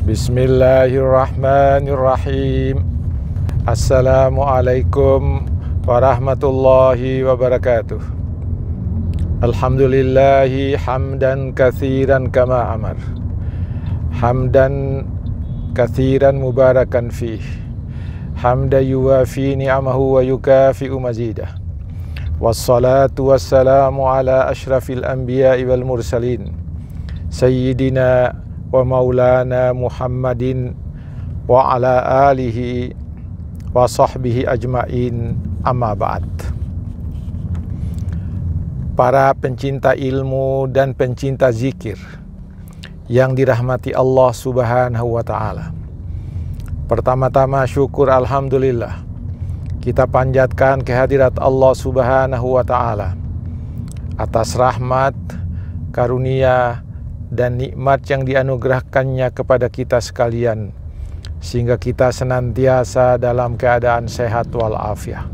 Bismillahirrahmanirrahim. Assalamualaikum warahmatullahi wabarakatuh. Alhamdulillahi hamdan katsiran kama amar. Hamdan katsiran mubarakan fih. Hamda yuwafi ni'amahu wa yukafi'u mazidah. Wassalatu wassalamu ala ashrafil anbiya'i wal mursalin. Sayyidina wa maulana Muhammadin wa ala alihi wa sahbihi ajma'in, amma ba'd. Para pencinta ilmu dan pencinta zikir yang dirahmati Allah Subhanahu wa ta'ala, pertama-tama syukur alhamdulillah kita panjatkan kehadirat Allah Subhanahu wa ta'ala atas rahmat, karunia dan nikmat yang dianugerahkannya kepada kita sekalian, sehingga kita senantiasa dalam keadaan sehat walafiat.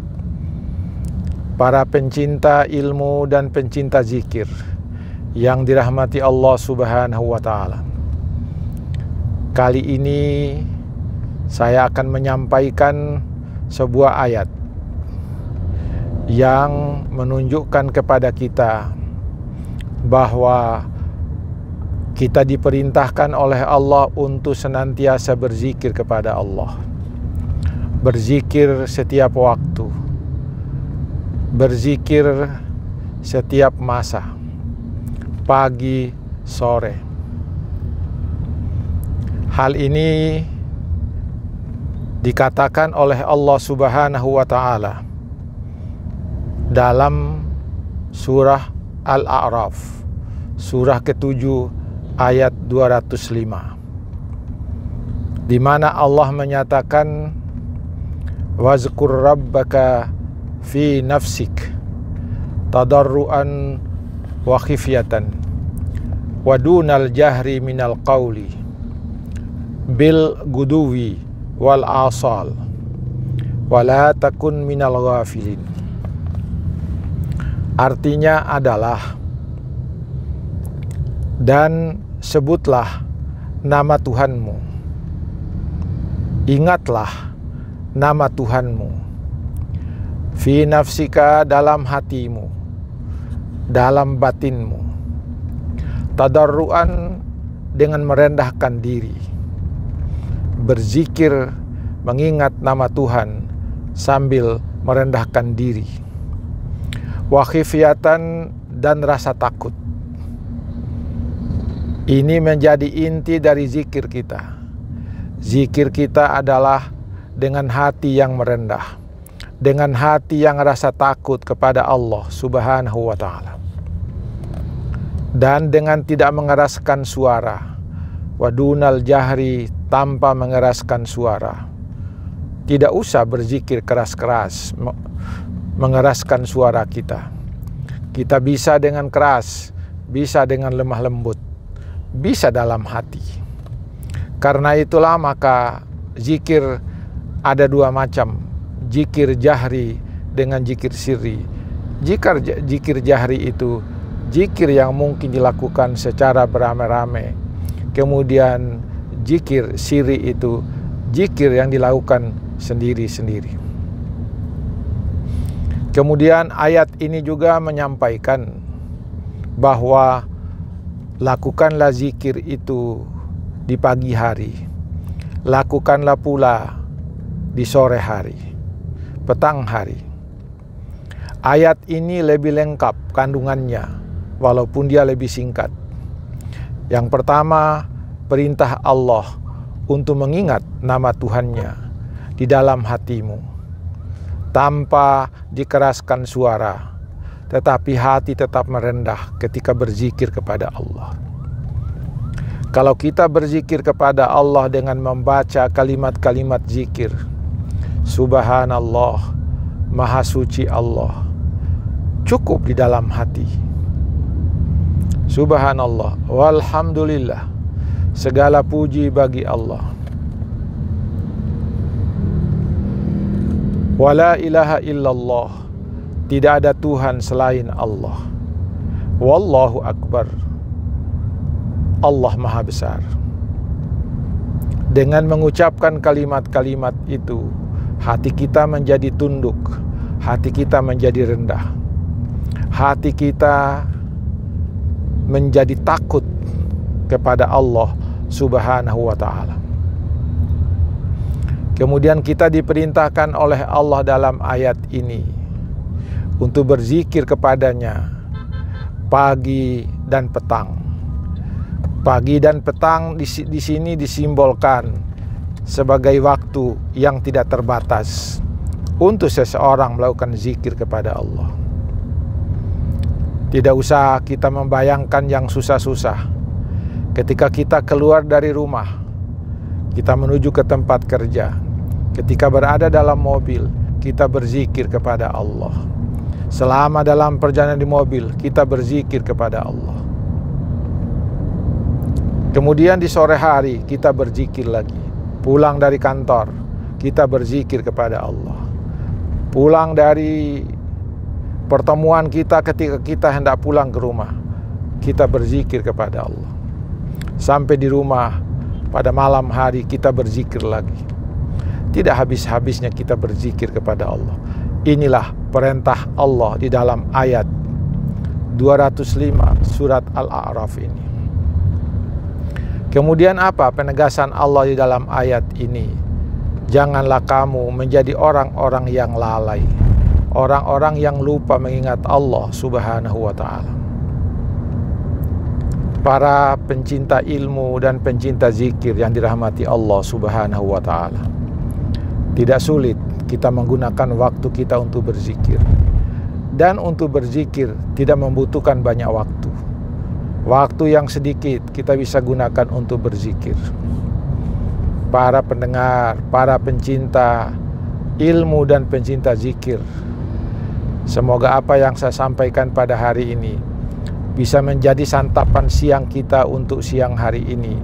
Para pencinta ilmu dan pencinta zikir yang dirahmati Allah Subhanahu wa ta'ala, kali ini saya akan menyampaikan sebuah ayat yang menunjukkan kepada kita bahwa kita diperintahkan oleh Allah untuk senantiasa berzikir kepada Allah. Berzikir setiap waktu. Berzikir setiap masa. Pagi, sore. Hal ini dikatakan oleh Allah Subhanahu wa ta'ala dalam surah Al-A'raf, surah ke-7 ayat 205, di mana Allah menyatakan wazkur rabbaka fi nafsik tadarruan wa khifyatan wa dunal jahri minal qawli bil guduwi wal asal wa la takun minal ghafilin. Artinya adalah, dan sebutlah nama Tuhanmu, ingatlah nama Tuhanmu, fi nafsika dalam hatimu, dalam batinmu, tadarruan dengan merendahkan diri, berzikir mengingat nama Tuhan sambil merendahkan diri, wa khifyatan dan rasa takut. Ini menjadi inti dari zikir kita. Zikir kita adalah dengan hati yang merendah, dengan hati yang rasa takut kepada Allah Subhanahu wa ta'ala, dan dengan tidak mengeraskan suara, wadunal jahri, tanpa mengeraskan suara. Tidak usah berzikir keras-keras, mengeraskan suara kita. Kita bisa dengan keras, bisa dengan lemah lembut, bisa dalam hati. Karena itulah maka zikir ada dua macam, zikir jahri dengan zikir sirri. Zikir jahri itu zikir yang mungkin dilakukan secara beramai-ramai. Kemudian zikir sirri itu zikir yang dilakukan sendiri-sendiri. Kemudian ayat ini juga menyampaikan bahwa lakukanlah zikir itu di pagi hari, lakukanlah pula di sore hari, petang hari. Ayat ini lebih lengkap kandungannya, walaupun dia lebih singkat. Yang pertama, perintah Allah untuk mengingat nama Tuhannya di dalam hatimu, tanpa dikeraskan suara, tetapi hati tetap merendah ketika berzikir kepada Allah. Kalau kita berzikir kepada Allah dengan membaca kalimat-kalimat zikir, Subhanallah, Maha Suci Allah, cukup di dalam hati. Subhanallah, walhamdulillah, segala puji bagi Allah. Wala ilaha illallah, tidak ada Tuhan selain Allah. Wallahu akbar, Allah maha besar. Dengan mengucapkan kalimat-kalimat itu, hati kita menjadi tunduk, hati kita menjadi rendah, hati kita menjadi takut kepada Allah Subhanahu wa ta'ala. Kemudian kita diperintahkan oleh Allah dalam ayat ini untuk berzikir kepadanya pagi dan petang. Pagi dan petang di sini disimbolkan sebagai waktu yang tidak terbatas untuk seseorang melakukan zikir kepada Allah. Tidak usah kita membayangkan yang susah-susah. Ketika kita keluar dari rumah, kita menuju ke tempat kerja, ketika berada dalam mobil, kita berzikir kepada Allah. Selama dalam perjalanan di mobil, kita berzikir kepada Allah. Kemudian di sore hari kita berzikir lagi. Pulang dari kantor, kita berzikir kepada Allah. Pulang dari pertemuan kita ketika kita hendak pulang ke rumah, kita berzikir kepada Allah. Sampai di rumah pada malam hari kita berzikir lagi. Tidak habis-habisnya kita berzikir kepada Allah. Inilah perintah Allah di dalam ayat 205 surat Al-A'raf ini. Kemudian apa penegasan Allah di dalam ayat ini? Janganlah kamu menjadi orang-orang yang lalai, orang-orang yang lupa mengingat Allah Subhanahu wa ta'ala. Para pencinta ilmu dan pencinta zikir yang dirahmati Allah Subhanahu wa ta'ala, tidak sulit kita menggunakan waktu kita untuk berzikir. Dan untuk berzikir tidak membutuhkan banyak waktu. Waktu yang sedikit kita bisa gunakan untuk berzikir. Para pendengar, para pencinta ilmu dan pencinta zikir, semoga apa yang saya sampaikan pada hari ini bisa menjadi santapan siang kita untuk siang hari ini,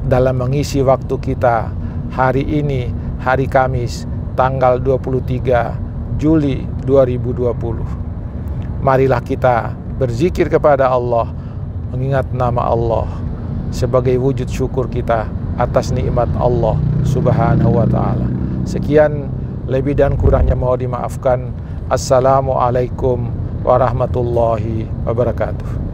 dalam mengisi waktu kita hari ini, hari Kamis, tanggal 23 Juli 2020. Marilah kita berzikir kepada Allah, mengingat nama Allah sebagai wujud syukur kita atas nikmat Allah Subhanahu wa ta'ala. Sekian, lebih dan kurangnya mohon dimaafkan. Assalamualaikum warahmatullahi wabarakatuh.